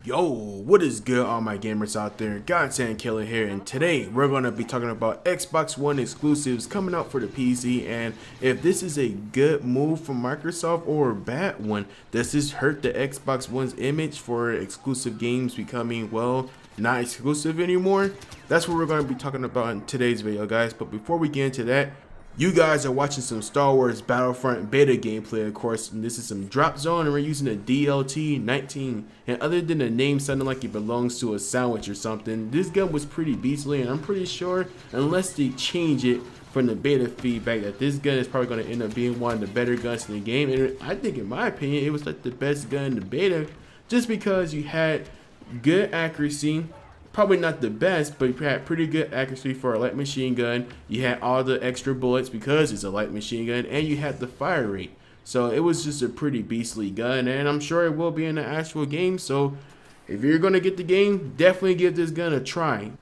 Yo, what is good, all my gamers out there? Godsend Killer here, and today we're going to be talking about Xbox One exclusives coming out for the PC, and if this is a good move from Microsoft or a bad one. Does this hurt the Xbox One's image for exclusive games becoming, well, not exclusive anymore? That's what we're going to be talking about in today's video, guys. But before we get into that, you guys are watching some Star Wars Battlefront beta gameplay, of course, and this is some Drop Zone, and we're using a DLT-19, and other than the name sounding like it belongs to a sandwich or something, this gun was pretty beastly, and I'm pretty sure, unless they change it from the beta feedback, that this gun is probably going to end up being one of the better guns in the game. And I think, in my opinion, it was like the best gun in the beta, just because you had good accuracy. Probably not the best, but you had pretty good accuracy for a light machine gun. You had all the extra bullets because it's a light machine gun, and you had the fire rate. So it was just a pretty beastly gun, and I'm sure it will be in the actual game. So if you're going to get the game, definitely give this gun a try.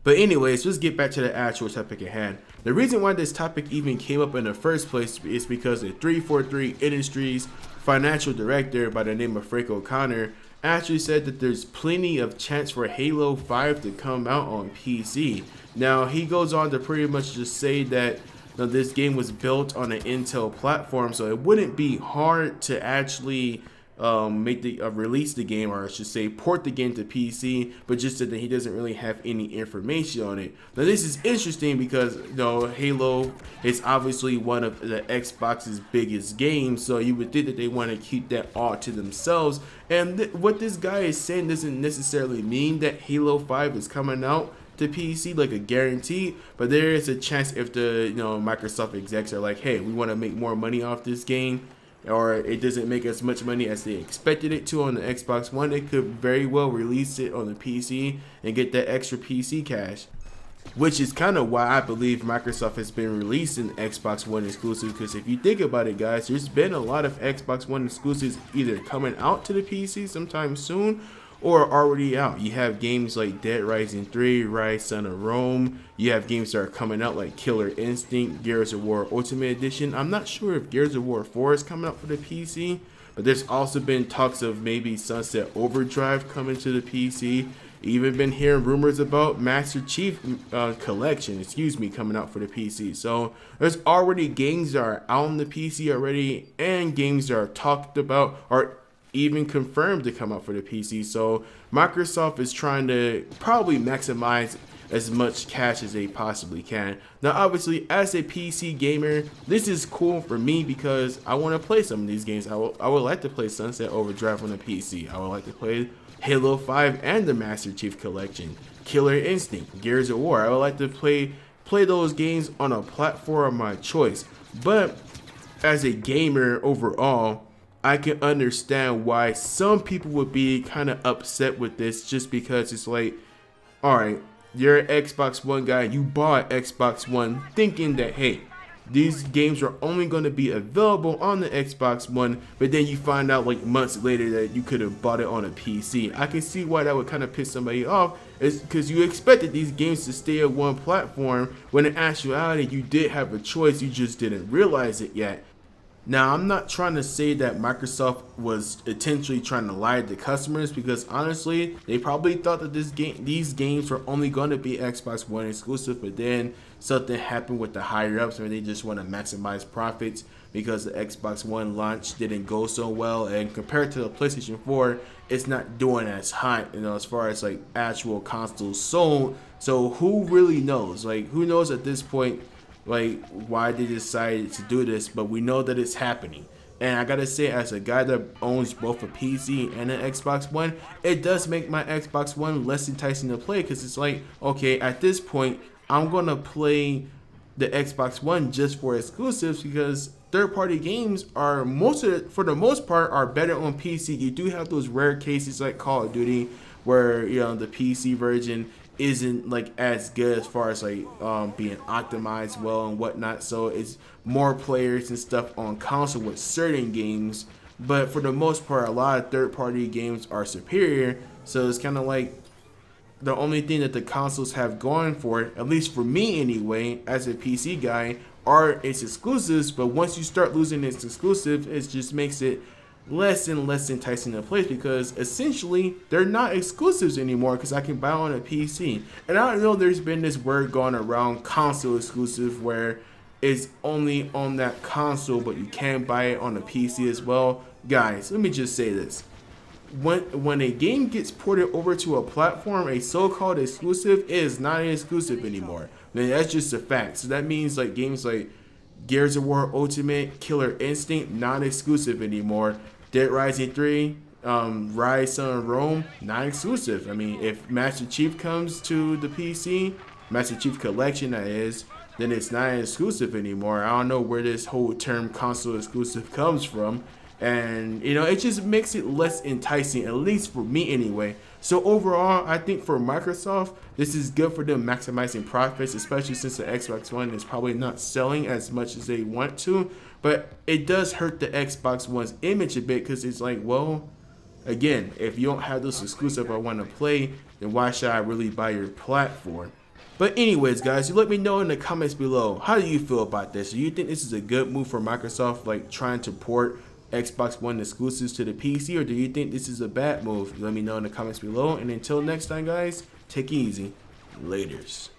But anyways, let's get back to the actual topic at hand. The reason why this topic even came up in the first place is because the 343 Industries financial director by the name of Frank O'Connor actually said that there's plenty of chance for Halo 5 to come out on PC. Now, he goes on to pretty much just say that this game was built on an Intel platform, so it wouldn't be hard to actually release the game, or I should say port the game to PC, but just that he doesn't really have any information on it. Now this is interesting because Halo is obviously one of the Xbox's biggest games, so you would think that they want to keep that all to themselves. And what this guy is saying doesn't necessarily mean that Halo 5 is coming out to PC like a guarantee, but there is a chance if the Microsoft execs are like, hey, we want to make more money off this game, or it doesn't make as much money as they expected it to on the Xbox One, they could very well release it on the PC and get that extra PC cash. Which is kind of why I believe Microsoft has been releasing Xbox One exclusives, because if you think about it, guys, there's been a lot of Xbox One exclusives either coming out to the PC sometime soon or already out. You have games like Dead Rising 3, Rise Son of Rome. You have games that are coming out like Killer Instinct, Gears of War Ultimate Edition. I'm not sure if Gears of War 4 is coming out for the PC, but there's also been talks of maybe Sunset Overdrive coming to the PC. Even been hearing rumors about Master Chief Collection, coming out for the PC. So there's already games that are out on the PC already, and games that are talked about or even confirmed to come out for the PC. So Microsoft is trying to probably maximize as much cash as they possibly can. Now obviously, as a PC gamer, this is cool for me because I want to play some of these games. I would like to play Sunset Overdrive on the PC. I would like to play Halo 5 and the Master Chief Collection, Killer Instinct, Gears of War. I would like to play those games on a platform of my choice. But as a gamer overall, I can understand why some people would be kind of upset with this, just because it's like, alright, you're an Xbox One guy, you bought Xbox One thinking that, hey, these games are only going to be available on the Xbox One, but then you find out like months later that you could have bought it on a PC. I can see why that would kind of piss somebody off, is because you expected these games to stay on one platform, when in actuality you did have a choice, you just didn't realize it yet. Now, I'm not trying to say that Microsoft was intentionally trying to lie to customers, because honestly, they probably thought that these games were only going to be Xbox One exclusive, but then something happened with the higher ups where they just want to maximize profits because the Xbox One launch didn't go so well, and compared to the PlayStation 4, it's not doing as hot, as far as like actual consoles sold. So who really knows? Like, who knows at this point? Like, why they decided to do this, but we know that it's happening. And I gotta say, as a guy that owns both a PC and an Xbox One, it does make my Xbox One less enticing to play, because it's like, okay, at this point, I'm gonna play the Xbox One just for exclusives, because third-party games are for the most part are better on PC. You do have those rare cases like Call of Duty, where the PC version isn't like as good as far as like being optimized well and whatnot, so it's more players and stuff on console with certain games, but for the most part a lot of third-party games are superior. So it's kind of like the only thing that the consoles have going for it, at least for me anyway, as a PC guy, are its exclusives. But once you start losing its exclusives, it just makes it less and less enticing to play because essentially they're not exclusives anymore because I can buy on a PC. And I don't know, there's been this word going around console exclusive where it's only on that console but you can buy it on a PC as well. Guys, let me just say this. When a game gets ported over to a platform, a so-called exclusive is not an exclusive anymore. Man, that's just a fact. So that means like games like Gears of War Ultimate, Killer Instinct, not exclusive anymore. Dead Rising 3, Rise, Son of Rome, not exclusive. I mean, if Master Chief comes to the PC, Master Chief Collection that is, then it's not an exclusive anymore. I don't know where this whole term console exclusive comes from. And you know, it just makes it less enticing, at least for me anyway. So overall, I think for Microsoft, this is good for them maximizing profits, especially since the Xbox One is probably not selling as much as they want to. But it does hurt the Xbox One's image a bit because it's like, well, again, if you don't have those exclusive I want to play, then why should I really buy your platform? But anyways, guys, you let me know in the comments below, how do you feel about this? Do you think this is a good move for Microsoft, like trying to port Xbox One exclusives to the PC, or do you think this is a bad move? Let me know in the comments below, and until next time, guys, take it easy. Laters.